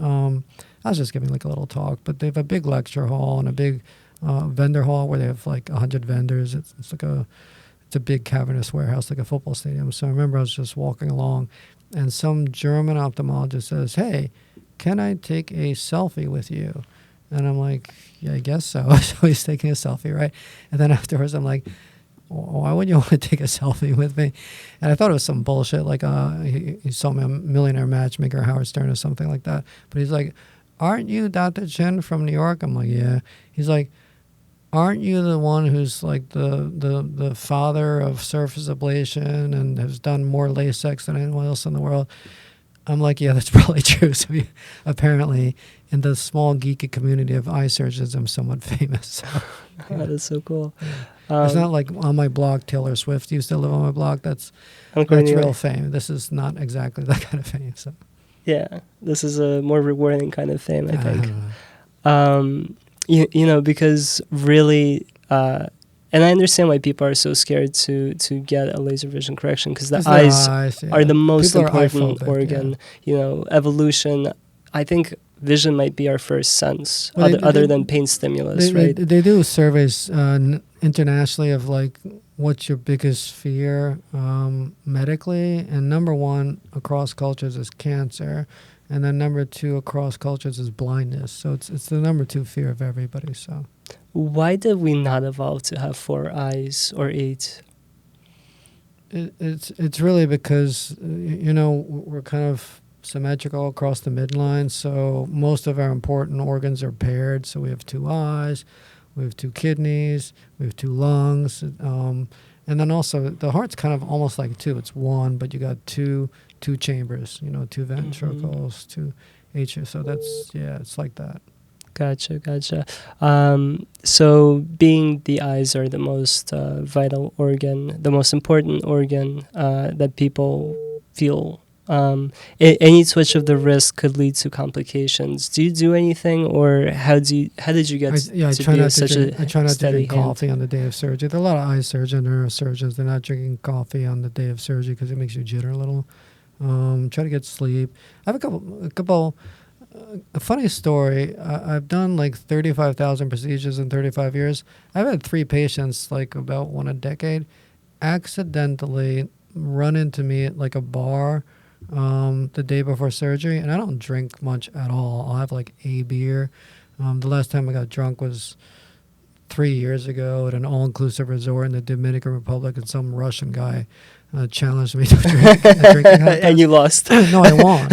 I was just giving like a little talk, but they have a big lecture hall and a big vendor hall where they have like 100 vendors. It's a big cavernous warehouse, like a football stadium. So I remember I was just walking along, and some German ophthalmologist says, "Hey, can I take a selfie with you?" And I'm like, "Yeah, I guess so." So he's taking a selfie, right? And then afterwards, I'm like, why would you want to take a selfie with me? And I thought it was some bullshit, like he saw me on Millionaire Matchmaker, Howard Stern or something like that. But he's like, "Aren't you Dr. Chynn from New York?" I'm like, "Yeah." He's like, "Aren't you the one who's like the father of surface ablation and has done more LASEK than anyone else in the world?" I'm like, "Yeah, that's probably true." So apparently in the small geeky community of eye surgeons, I'm somewhat famous. So, yeah. That is so cool. It's not like on my blog, Taylor Swift used to live on my blog. That's real fame. This is not exactly that kind of fame. So, yeah, this is a more rewarding kind of fame, I think. Because really, and I understand why people are so scared to get a laser vision correction, because the eyes are the most important organ. Yeah. Evolution. I think vision might be our first sense, other than pain stimulus, right? They do surveys internationally of like what's your biggest fear medically, and number one across cultures is cancer, and then number two across cultures is blindness. So it's the number two fear of everybody. So why did we not evolve to have 4 eyes or 8? It's really because we're kind of symmetrical across the midline, so most of our important organs are paired. So we have 2 eyes, we have 2 kidneys, we have 2 lungs, and then also the heart's kind of almost like 2. It's 1, but you got two chambers, 2 ventricles, 2 atriums. So it's like that. Gotcha. So being the eyes are the most vital organ, the most important organ that people feel. Any twitch of the wrist could lead to complications. Do you do anything, or how did you get to be such a I try not to drink hand? coffee on the day of surgery. There are a lot of eye surgeons, neurosurgeons. They're not drinking coffee on the day of surgery because it makes you jitter a little. Try to get sleep. I have a funny story. I've done like 35,000 procedures in 35 years. I've had 3 patients, like about 1 a decade, accidentally run into me at like a bar the day before surgery, and I don't drink much at all. I'll have like a beer. The last time I got drunk was 3 years ago at an all-inclusive resort in the Dominican Republic, and some Russian guy challenged me to drink a drinking contest. And you lost. No, I won,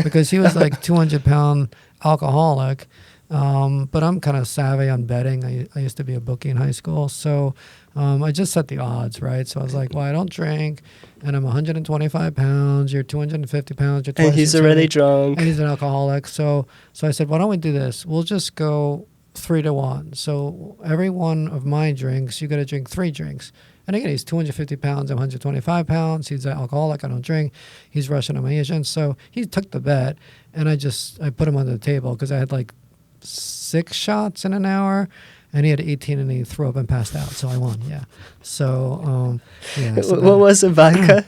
because he was like 200-pound alcoholic. But I'm kind of savvy on betting. I used to be a bookie in high school. So I just set the odds, right? So I was like, well, I don't drink, and I'm 125 pounds. You're 250 pounds. You're And twice he's as already heavy, drunk. and he's an alcoholic. So I said, why don't we do this? We'll just go 3-1. So every one of my drinks, you got to drink 3 drinks. And again, he's 250 pounds. I'm 125 pounds. He's an alcoholic. I don't drink. He's Russian. I'm Asian. So he took the bet, and I put him on the table because I had like 6 shots in an hour, and he had 18, and he threw up and passed out. So I won. Yeah. So So What was it, vodka?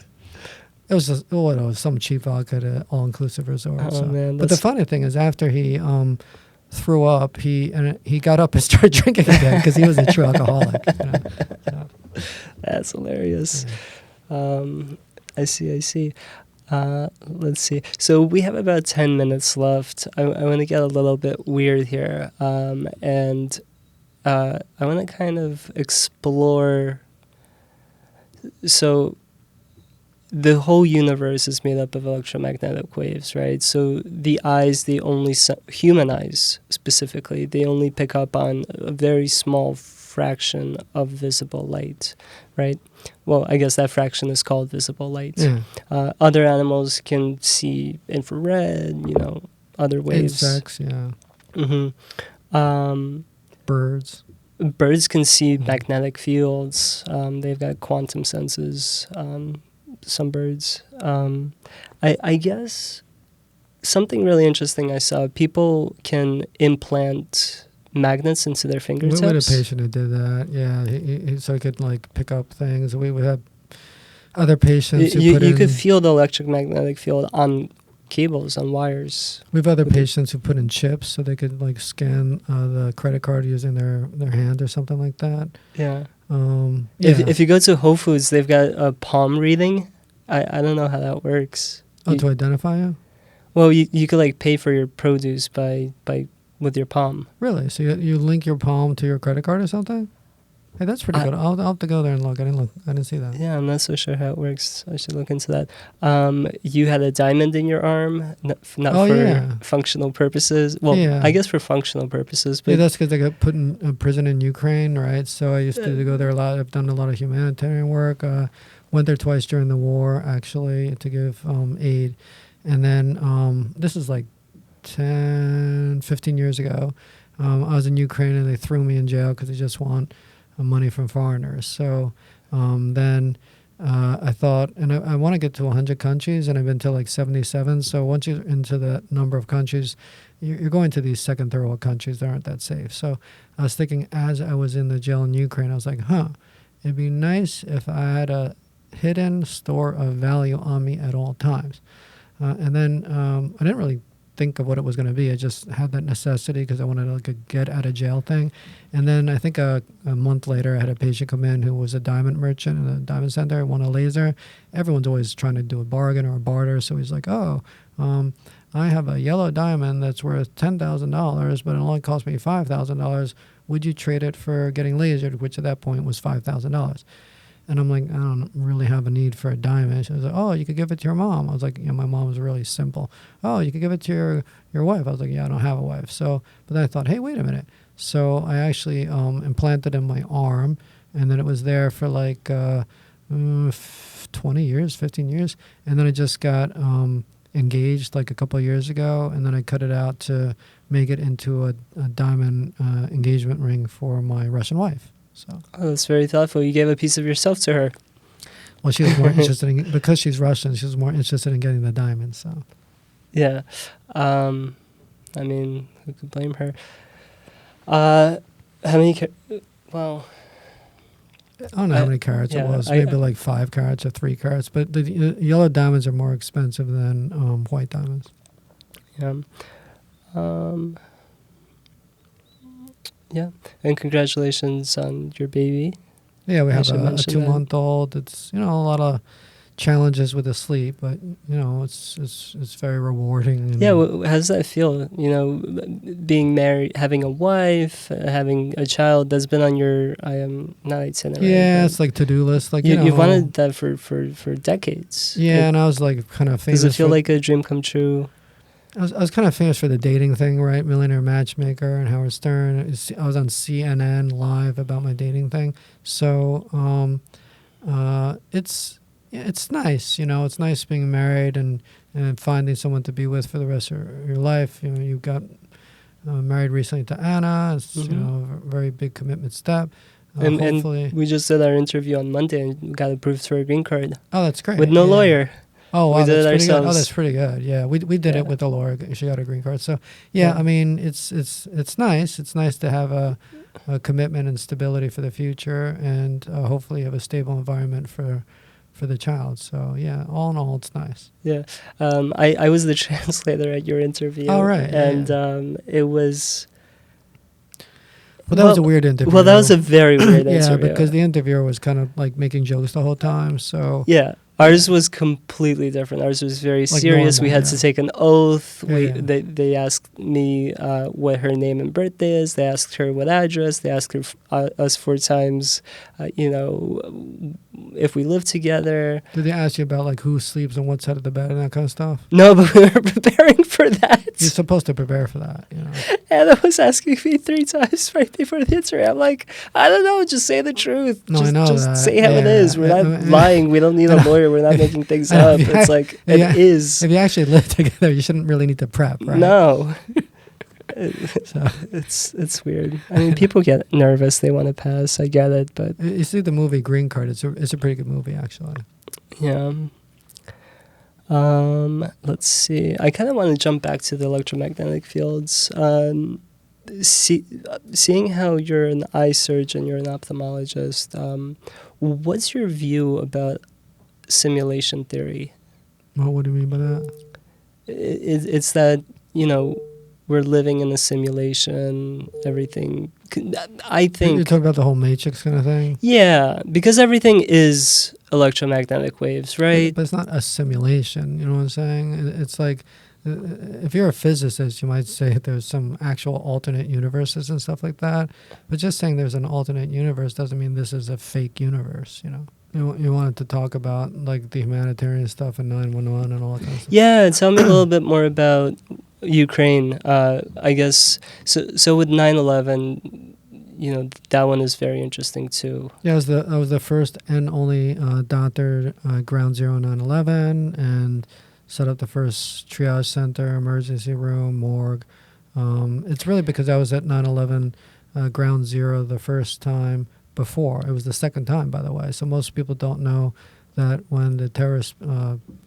it was just, it was some cheap vodka at an all-inclusive resort. Oh, so. man, But the funny thing is, after he threw up, he got up and started drinking again because he was a true alcoholic. So. That's hilarious. I see. Let's see. So we have about 10 minutes left. I want to get a little bit weird here. And I want to kind of explore. So the whole universe is made up of electromagnetic waves, right? So the eyes, human eyes specifically, they only pick up on a very small fraction of visible light, right? Well, I guess that fraction is called visible light. Yeah. Other animals can see infrared, other waves. Insects, yeah. Mm-hmm. Birds. Birds can see magnetic fields. They've got quantum senses. Some birds. I guess something really interesting I saw, people can implant magnets into their fingertips. We had a patient who did that. Yeah, he so he could like pick up things. We would have other patients you could feel the electromagnetic field on cables, on wires. We have other patients who put in chips so they could like scan the credit card using their hand or something like that. Yeah. Yeah. If you go to Whole Foods, they've got a palm reading. I don't know how that works. To identify you? Well, you could like pay for your produce by with your palm. Really? So you link your palm to your credit card or something? Hey, that's pretty good. I'll have to go there and look. I didn't see that. Yeah, I'm not so sure how it works. I should look into that. You had a diamond in your arm, not for functional purposes. Well, yeah. I guess for functional purposes. But that's because I got put in prison in Ukraine, right? So I used to go there a lot. I've done a lot of humanitarian work. Went there twice during the war, actually, to give aid. And then this is like 10, 15 years ago. I was in Ukraine, and they threw me in jail because they just want money from foreigners. So then I thought, and I want to get to 100 countries, and I've been to like 77. So once you're into that number of countries, you're going to these second, third world countries that aren't that safe. So I was thinking, as I was in the jail in Ukraine, I was like, it'd be nice if I had a hidden store of value on me at all times. And then I didn't really think of what it was going to be. I just had that necessity because I wanted like a get out of jail thing. And then I think a month later, I had a patient come in who was a diamond merchant in a diamond center, won a laser. Everyone's always trying to do a bargain or a barter. So he's like, I have a yellow diamond that's worth $10,000, but it only cost me $5,000. Would you trade it for getting lasered, which at that point was $5,000? And I'm like, I don't really have a need for a diamond. She was like, you could give it to your mom. I was like, my mom was really simple. You could give it to your wife. I was like, I don't have a wife. So, but then I thought, hey, wait a minute. So I actually implanted in my arm, and then it was there for like 20 years, 15 years. And then I just got engaged like a couple of years ago, and then I cut it out to make it into a diamond engagement ring for my Russian wife. So. Oh, that's very thoughtful. You gave a piece of yourself to her. Well, she was more interested in, because she's Russian, she was more interested in getting the diamond. So. Yeah. I mean, who could blame her? How many? Well, I don't know how many carats it was. Maybe like 5 carats or 3 carats. But the yellow diamonds are more expensive than white diamonds. Yeah. Yeah, and congratulations on your baby. Yeah, we have a 2-month-old. It's a lot of challenges with the sleep, but it's very rewarding. Yeah, how does that feel? Being married, having a wife, having a child that's been on your not itinerary. Yeah, it's like to-do list. Like you've wanted that for decades. Yeah, and I was like kind of famous. Does it feel like a dream come true? I was kind of famous for the dating thing, right? Millionaire Matchmaker and Howard Stern. I was on CNN live about my dating thing. So it's nice, you know. It's nice being married and finding someone to be with for the rest of your life. You know, you got married recently to Anna. It's you know a very big commitment step. And Hopefully, we just did our interview on Monday and got approved for a green card oh, that's great. with no Yeah. lawyer. Oh, wow, We did that's it pretty good. Oh, ourselves. that's pretty good. Yeah, we did Yeah. it with the Laura. She got a green card. So yeah, Yeah. I mean, it's nice. It's nice to have a commitment and stability for the future, and hopefully have a stable environment for the child. So yeah, all in all, it's nice. Yeah. I was the translator at your interview. Oh, right. Yeah, And yeah. it was... Well, that was a weird interview. Well, that was a very weird yeah, interview. because the interviewer was kind of like making jokes the whole time. So Yeah. Ours was completely different. Ours was very Like serious. We normal, had yeah. to take an oath. Yeah, yeah. They asked me what her name and birthday is. They asked her what address. They asked her us 4 times, if we live together. Did they ask you about like who sleeps on what side of the bed and that kind of stuff? No, but we were preparing for that. You're supposed to prepare for that, you know. Anna was asking me 3 times right before the interview. I'm like, I don't know, just say the truth. No, just, I know just that. say how it Yeah. is. We're not lying. We don't need a lawyer. We're not making things I know. up. Yeah. It's like, Yeah. it is. If you actually live together, you shouldn't really need to prep, right? No. So It's weird. I mean, people get nervous. They want to pass. I get it. But you see the movie Green Card. It's a pretty good movie, actually. yeah. Let's see. I kind of want to jump back to the electromagnetic fields. Seeing how you're an eye surgeon, you're an ophthalmologist, what's your view about simulation theory? Well, what do you mean by that? It's that, we're living in a simulation, everything. I think... You're talking about the whole Matrix kind of thing? Yeah, because everything is electromagnetic waves, right? But it's not a simulation, you know what I'm saying? It's like, if you're a physicist, you might say there's some actual alternate universes and stuff like that. But just saying there's an alternate universe doesn't mean this is a fake universe, you know? You wanted to talk about like the humanitarian stuff and 911 and all that kind of stuff. Yeah, tell me a little bit more about Ukraine. I guess, so with 9/11, that one is very interesting too. Yeah, I was the first and only doctor ground zero 9/11 and set up the first triage center, emergency room, morgue. It's really because I was at 9/11 ground zero the first time before. It was the second time, by the way. So most people don't know that when the terrorists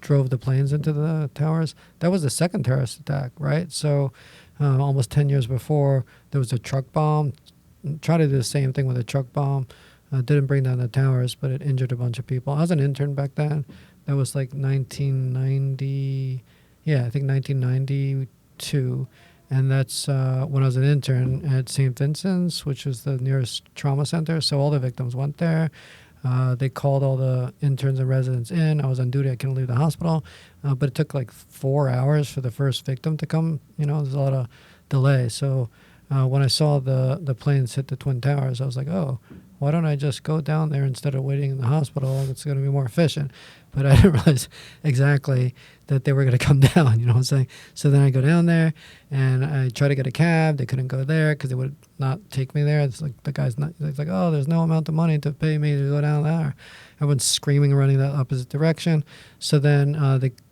drove the planes into the towers, that was the second terrorist attack, right? So almost 10 years before, there was a truck bomb. Tried to do the same thing with a truck bomb. Didn't bring down the towers, but it injured a bunch of people. I was an intern back then. That was like 1990. Yeah, I think 1992. And that's when I was an intern at St. Vincent's, which was the nearest trauma center. So all the victims went there. They called all the interns and residents in. I was on duty. I couldn't leave the hospital. But it took like 4 hours for the first victim to come. There's a lot of delay. So when I saw the planes hit the Twin Towers, I was like, oh, why don't I just go down there instead of waiting in the hospital? It's going to be more efficient. But I didn't realize exactly that they were going to come down, you know what I'm saying? So then I go down there, and I try to get a cab. They couldn't go there because they would not take me there. It's like the guy's not. It's like, oh, there's no amount of money to pay me to go down there. Everyone's screaming and running that opposite direction. So then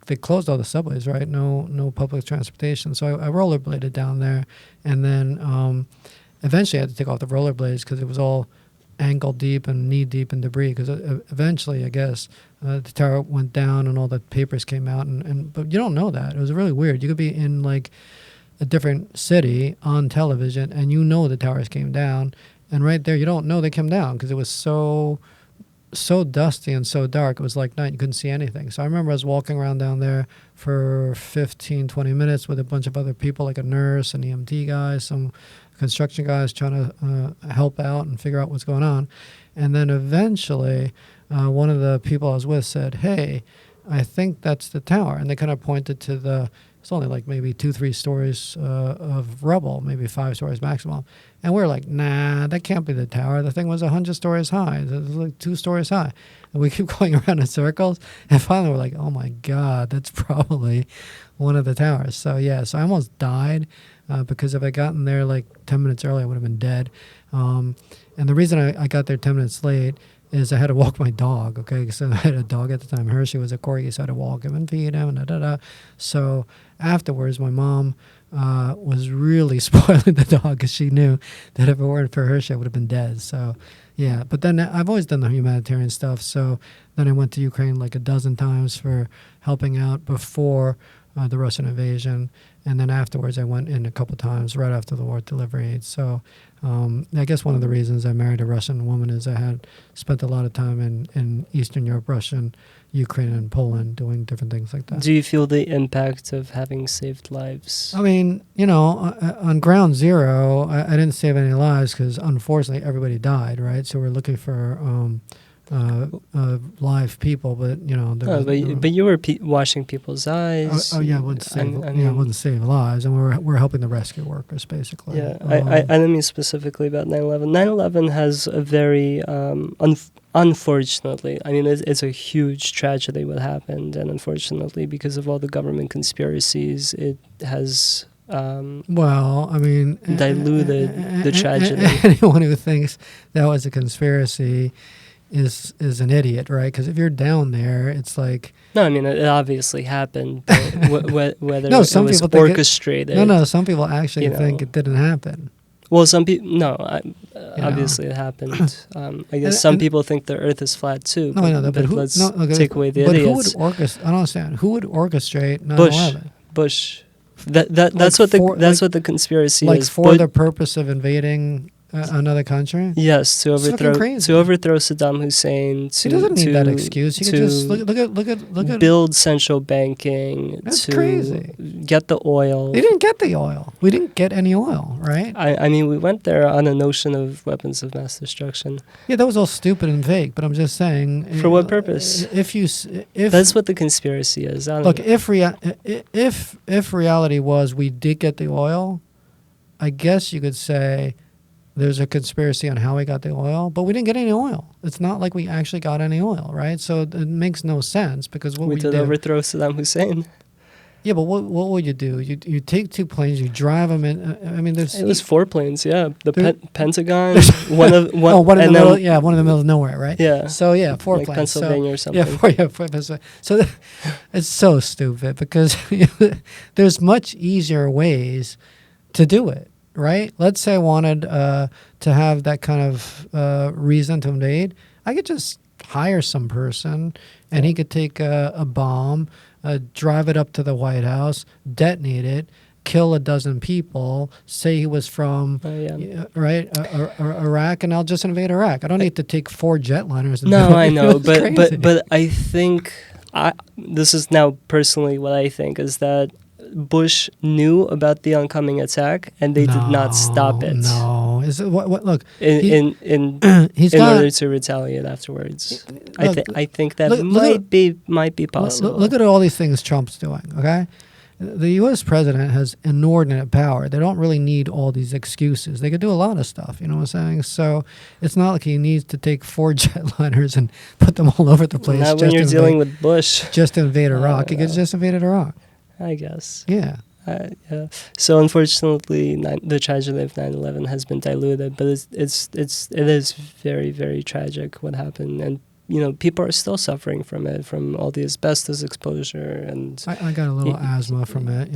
they closed all the subways, right? No public transportation. So I rollerbladed down there, and then eventually I had to take off the rollerblades because it was all ankle deep and knee deep in debris. Because eventually, I guess, the tower went down and all the papers came out. But you don't know that. It was really weird. You could be in like a different city on television, and the towers came down, and right there you don't know they came down because it was so dusty and so dark. It was like night. You couldn't see anything. So I remember I was walking around down there for 15, 20 minutes with a bunch of other people, like a nurse, an EMT guy, some construction guys trying to help out and figure out what's going on. And then eventually one of the people I was with said, hey, I think that's the tower. And they kind of pointed to it's only like maybe 2-3 stories of rubble, maybe 5 stories maximum. And we're like, nah, that can't be the tower. The thing was 100 stories high. It was like 2 stories high. And we keep going around in circles. And finally we're like, oh my God, that's probably one of the towers. So yeah, so I almost died because if I gotten there like 10 minutes early, I would have been dead. And the reason I got there 10 minutes late is I had to walk my dog, okay? So I had a dog at the time. Hershey was a corgi, so I had to walk him and feed him and da-da-da. So afterwards, my mom was really spoiling the dog because she knew that if it weren't for Hershey, I would have been dead. So, yeah. But then I've always done the humanitarian stuff. So then I went to Ukraine like a dozen times for helping out before the Russian invasion. And then afterwards, I went in a couple times right after the war to deliver aid. So I guess one of the reasons I married a Russian woman is I had spent a lot of time in Eastern Europe, Russian, Ukraine, and Poland doing different things like that. Do you feel the impact of having saved lives? I mean, on ground zero, I didn't save any lives because unfortunately everybody died, right? So we're looking for live people, but but you were washing people's eyes. Oh yeah, it wouldn't save. It wouldn't save lives, and we're helping the rescue workers basically. Yeah, I don't mean specifically about 9/11. 9/11 has a very unfortunately, I mean, it's a huge tragedy what happened, and unfortunately, because of all the government conspiracies, it has. Well, I mean, diluted the tragedy. Anyone who thinks that was a conspiracy is an idiot, right? Because if you're down there, it's like... No, I mean, it obviously happened, but whether no, it was orchestrated... some people actually think it didn't happen. Well, some people... No, obviously it happened. I guess some people think the Earth is flat, too. No, I know that, but let's take away the idiots. Who would orchestrate... I don't understand. Who would orchestrate 9/11? Bush. That's what the conspiracy is. Like for the purpose of invading... another country? Yes, to overthrow Saddam Hussein. He doesn't need that excuse. He could just look at build central banking. That's crazy. Get the oil. They didn't get the oil. We didn't get any oil, right? I mean, we went there on a notion of weapons of mass destruction. Yeah, that was all stupid and fake. But I'm just saying. For what purpose? If that's what the conspiracy is. Look, if reality was we did get the oil, I guess you could say. There's a conspiracy on how we got the oil, but we didn't get any oil. It's not like we actually got any oil, right? So it makes no sense because what we did overthrow Saddam Hussein. Yeah, but what would you do? You take 2 planes, you drive them in. I mean, it was 4 planes. Yeah, the Pentagon, one in the middle. Yeah, one in the middle of nowhere, right? Yeah. So 4 like planes. Pennsylvania or something. Four Pennsylvania. So it's so stupid because there's much easier ways to do it. Right? Let's say I wanted to have that kind of reason to invade. I could just hire some person, and he could take a bomb, drive it up to the White House, detonate it, kill a dozen people, say he was from Iraq, and I'll just invade Iraq. I don't need to take 4 jetliners. No, I know, but I think this is now personally what I think is that Bush knew about the oncoming attack, and they did not stop it. No, look in order to retaliate afterwards. I think that might be possible. Look at all these things Trump's doing. Okay, the U.S. president has inordinate power. They don't really need all these excuses. They could do a lot of stuff. You know what I'm saying? So it's not like he needs to take 4 jetliners and put them all over the place. Not when you're dealing with Bush. Just to invade Iraq. He could just invaded Iraq. I guess. Yeah. Yeah. So unfortunately, the tragedy of 9/11 has been diluted, but it is very, very tragic what happened, and people are still suffering from it, from all the asbestos exposure, and I got a little asthma from it.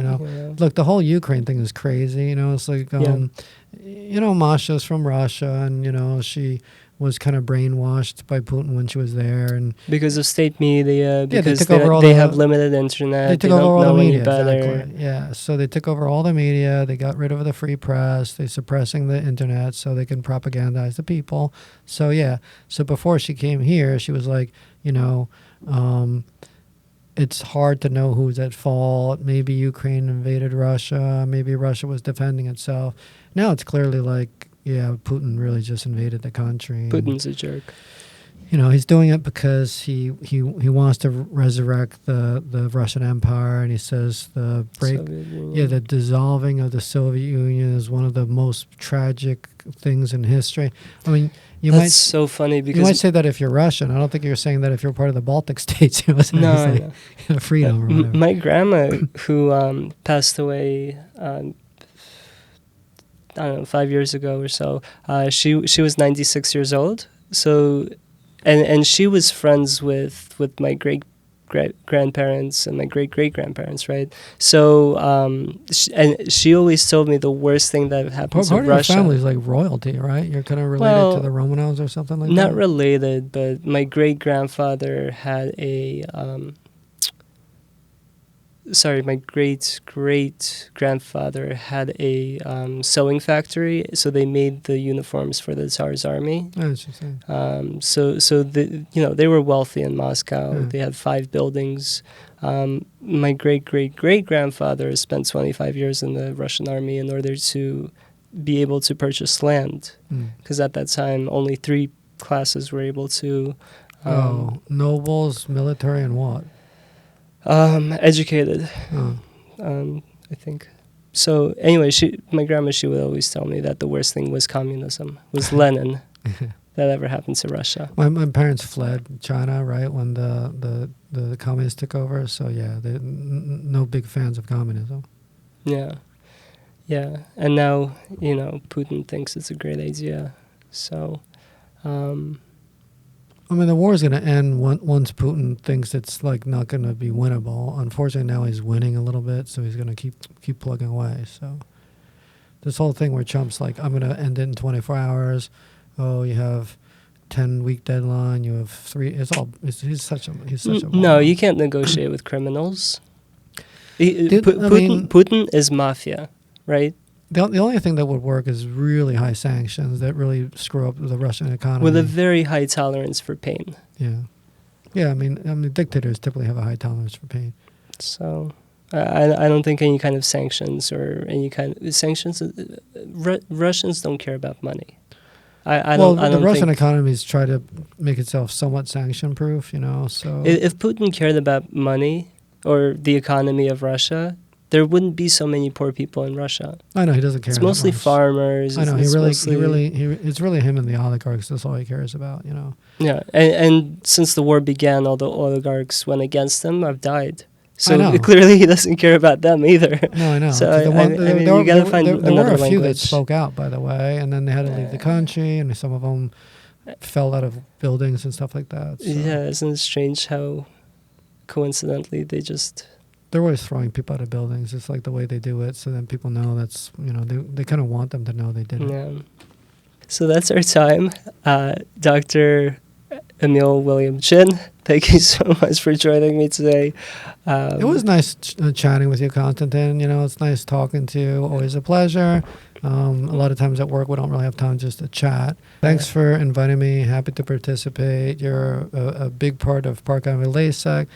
Look, the whole Ukraine thing is crazy. It's like Masha's from Russia, and she was kind of brainwashed by Putin when she was there, and because of state media, because they have limited internet, they don't over all know the any media. better. Exactly. Yeah, so they took over all the media. They got rid of the free press. They're suppressing the internet so they can propagandize the people. So so before she came here, she was like, it's hard to know who's at fault. Maybe Ukraine invaded Russia. Maybe Russia was defending itself. Now it's clearly like, Putin really just invaded the country. Putin's a jerk. he's doing it because he wants to resurrect the Russian Empire, and he says the dissolving of the Soviet Union is one of the most tragic things in history. I mean, That's so funny because you might say that if you're Russian. I don't think you're saying that if you're part of the Baltic states. No, freedom or whatever. My grandma, who passed away, I don't know, 5 years ago or so. She was 96 years old. So, and she was friends with my great grandparents and my great grandparents, right? So, and she always told me the worst thing that happened to Russia. Part of your family is like royalty, right? You're kind of related to the Romanovs or something like that. Not related, but my great grandfather had a. My great-great-grandfather had a sewing factory, so they made the uniforms for the Tsar's army. Oh, interesting. So they were wealthy in Moscow. Yeah. They had 5 buildings. My great-great-great-grandfather spent 25 years in the Russian army in order to be able to purchase land, because at that time only 3 classes were able to. Nobles, military, and what? Educated, I think. So anyway, my grandma, she would always tell me that the worst thing was communism, was Lenin, that ever happened to Russia. My parents fled China, right, when the communists took over. So yeah, they're no big fans of communism. Yeah, and now Putin thinks it's a great idea. So. I mean, the war is going to end once Putin thinks it's like not going to be winnable. Unfortunately, now he's winning a little bit, so he's going to keep plugging away. So this whole thing where Trump's like, I'm going to end it in 24 hours. Oh, you have 10-week deadline. You have 3. He's such a. No, you can't negotiate with criminals. Putin is mafia, right? The only thing that would work is really high sanctions that really screw up the Russian economy. With a very high tolerance for pain. Yeah. I mean, dictators typically have a high tolerance for pain. So, I don't think any kind of sanctions or any kind of sanctions. Russians don't care about money. The Russian economies try to make itself somewhat sanction-proof. So if Putin cared about money or the economy of Russia, there wouldn't be so many poor people in Russia. I know he doesn't care. It's mostly farmers. I know it's really him and the oligarchs. That's all he cares about. Yeah, and since the war began, all the oligarchs went against him. Have died. So clearly he doesn't care about them either. No, I know. So you gotta find another language. There were a few that spoke out, by the way, and then they had to leave the country, and some of them fell out of buildings and stuff like that. So. Yeah, isn't it strange how coincidentally they're always throwing people out of buildings. It's like the way they do it, so then people know that's, they kind of want them to know they did it. Yeah. So that's our time. Dr. Emil William Chynn, thank you so much for joining me today. It was nice chatting with you, Konstantin. It's nice talking to you. Always a pleasure. A lot of times at work, we don't really have time just to chat. Thanks for inviting me. Happy to participate. You're a big part of Park Avenue LASEK.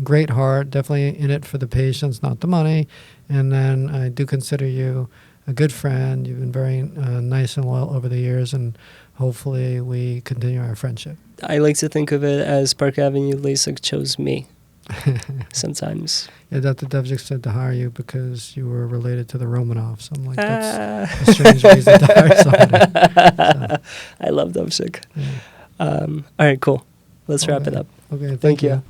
Great heart, definitely in it for the patients, not the money. And then I do consider you a good friend. You've been very nice and loyal over the years, and hopefully we continue our friendship. I like to think of it as Park Avenue LASEK chose me sometimes. Yeah, Dr. Devjik said to hire you because you were related to the Romanovs. I'm like, that's a strange reason to hire somebody. So. I love Devjik. Yeah. All right, cool. Let's wrap it up. Okay, thank you.